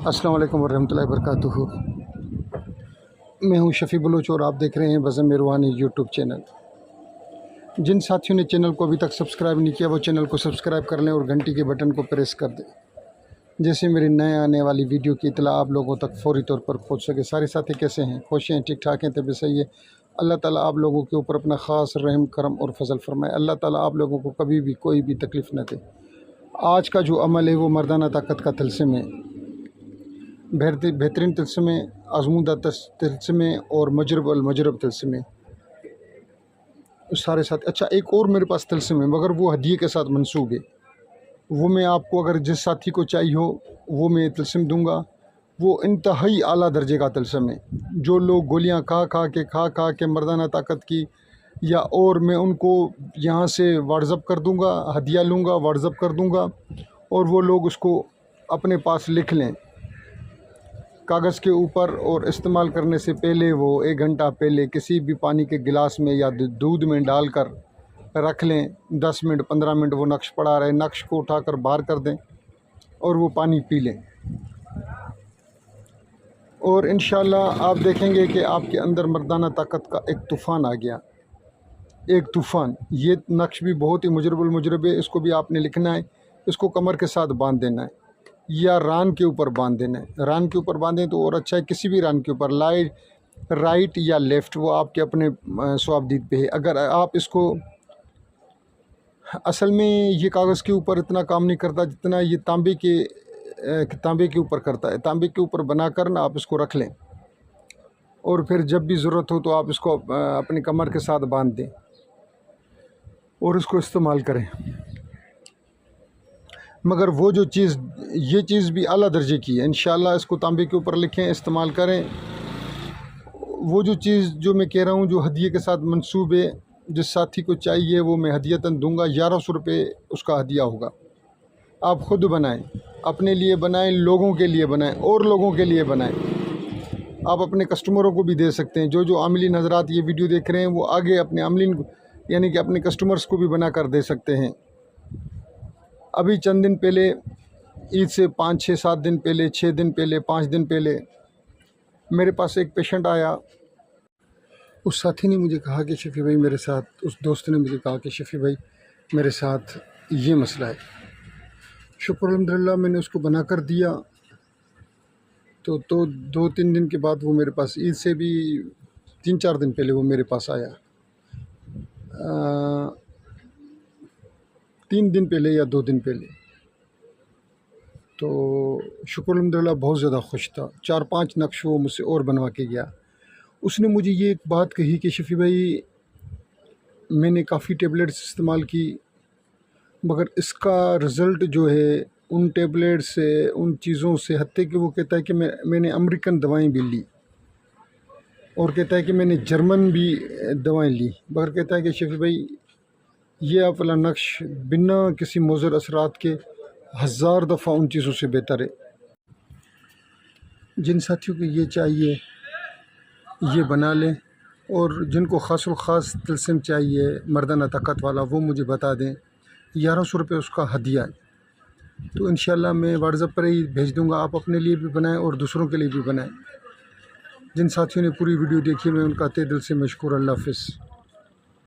अस्सलाम वालेकुम वरहमतुल्लाहि वबरकातुहू। मैं हूं शफ़ी बलोच और आप देख रहे हैं बज़म रूहानी यूट्यूब चैनल। जिन साथियों ने चैनल को अभी तक सब्सक्राइब नहीं किया वो चैनल को सब्सक्राइब कर लें और घंटी के बटन को प्रेस कर दें, जैसे मेरी नए आने वाली वीडियो की इतला आप लोगों तक फ़ौरी तौर पर पहुंच सके। सारे साथी कैसे हैं? खुश हैं? ठीक ठाक हैं? तबीयत सही है? अल्लाह ताला आप लोगों के ऊपर अपना ख़ास रहम करम और फजल फरमाए। अल्लाह ताला आप लोगों को कभी भी कोई भी तकलीफ़ न दे। आज का जो अमल है वो मर्दाना ताकत का तिल्स्म है, बेहतरीन तिल्स्म है, आज़मूदा तिल्स्म है और मजरब तिल्स्म है सारे साथ। अच्छा, एक और मेरे पास तिल्स्म है मगर वो हदिये के साथ मंसूब है। वो मैं आपको अगर जिस साथी को चाहिए हो वो मैं तिल्स्म दूंगा। वो इंतहाई आला दर्जे का तिल्स्म है। जो लोग गोलियां खा खा के मर्दाना ताकत की या और मैं उनको यहाँ से व्हाट्सअप कर दूंगा, हदिया लूँगा, व्हाट्सअप कर दूंगा और वो लोग उसको अपने पास लिख लें कागज़ के ऊपर, और इस्तेमाल करने से पहले वो 1 घंटा पहले किसी भी पानी के गिलास में या दूध में डालकर रख लें। 10 मिनट 15 मिनट वो नक्श पड़ा रहे, नक्श को उठाकर बाहर कर दें और वो पानी पी लें। और इंशाअल्लाह आप देखेंगे कि आपके अंदर मर्दाना ताकत का एक तूफ़ान आ गया, एक तूफ़ान। ये नक्श भी बहुत ही मुजरब है। इसको भी आपने लिखना है, इसको कमर के साथ बांध देना है या रान के ऊपर बांध देना है। रान के ऊपर बांधें तो और अच्छा है, किसी भी रान के ऊपर, राइट या लेफ़्ट, वो आपके अपने स्वाबदीद पे है। अगर आप इसको, असल में ये कागज़ के ऊपर इतना काम नहीं करता जितना ये तांबे के ऊपर करता है। तांबे के ऊपर बना कर ना आप इसको रख लें और फिर जब भी ज़रूरत हो तो आप इसको अपनी कमर के साथ बांध दें और इसको इस्तेमाल करें। मगर वो जो चीज़, ये चीज़ भी आला दर्जे की है। इंशाअल्लाह इसको तांबे के ऊपर लिखें, इस्तेमाल करें। वो जो चीज़ जो मैं कह रहा हूँ जो हदिये के साथ मंसूब है, जिस साथी को चाहिए वो मैं हदियतन दूंगा। 1100 रुपये उसका हदिया होगा। आप ख़ुद बनाएं, अपने लिए बनाएं, लोगों के लिए बनाएं और लोगों के लिए बनाएं। आप अपने कस्टमरों को भी दे सकते हैं। जो आमिलीन हज़रात ये वीडियो देख रहे हैं वो आगे अपने आमिलीन यानी कि अपने कस्टमर्स को भी बना कर दे सकते हैं। अभी चंद दिन पहले, ईद से 5 6 7 दिन पहले, 6 दिन पहले, 5 दिन पहले मेरे पास एक पेशेंट आया। उस साथी ने मुझे कहा कि शफ़ी भाई मेरे साथ, उस दोस्त ने मुझे कहा कि शफ़ी भाई मेरे साथ ये मसला है। शुक्र अल्हम्दुलिल्लाह मैंने उसको बना कर दिया। तो 2-3 दिन के बाद वो मेरे पास, ईद से भी 3-4 दिन पहले वो मेरे पास आया। 3 दिन पहले या 2 दिन पहले। तो शुक्र अल्हम्दुलिल्लाह बहुत ज़्यादा खुश था। 4-5 नक्श वो मुझसे और बनवा के गया। उसने मुझे ये एक बात कही कि शफ़ी भाई मैंने काफ़ी टेबलेट्स इस्तेमाल की मगर इसका रिज़ल्ट जो है उन टेबलेट से, उन चीज़ों से, हत्ते कि वो कहता है कि मैंने अमेरिकन दवाएं भी ली और कहता है कि मैंने जर्मन भी दवाएं ली, मगर कहता है कि शफ़ी भाई ये आप वाला नक्श बिना किसी मुज़र असरात के 1000 दफ़ा उन चीज़ों से बेहतर है। जिन साथियों को ये चाहिए ये बना लें, और जिनको ख़ास तिल्स्म चाहिए मर्दाना ताकत वाला वो मुझे बता दें। 1100 रुपये उसका हदिया है। तो इंशाअल्लाह मैं व्हाट्सएप पर ही भेज दूंगा। आप अपने लिए भी बनाएं और दूसरों के लिए भी बनाएं। जिन साथियों ने पूरी वीडियो देखी मैं उनका तहे दिल से मशकूर। अल्लाह हाफ़िज़।